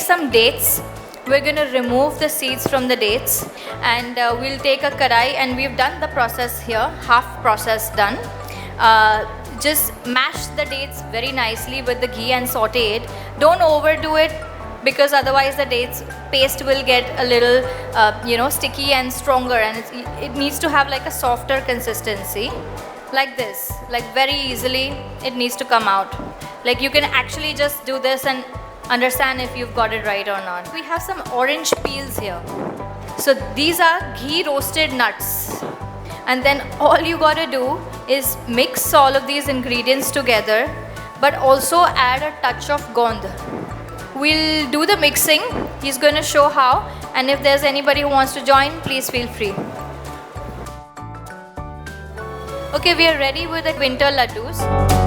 some dates. We're going to remove the seeds from the dates, and we'll take a karai, and we've done the process here, half process done. Just mash the dates very nicely with the ghee and saute it. Don't overdo it, because otherwise the dates paste will get a little sticky and stronger, and it needs to have like a softer consistency, like this, like very easily it needs to come out. Like you can actually just do this and understand if you've got it right or not. We have some orange peels here. So these are ghee roasted nuts, and then all you got to do is mix all of these ingredients together, but also add a touch of gond. We'll do the mixing. He's going to show how, and if there's anybody who wants to join, please feel free. Okay, we are ready with the winter laddoos.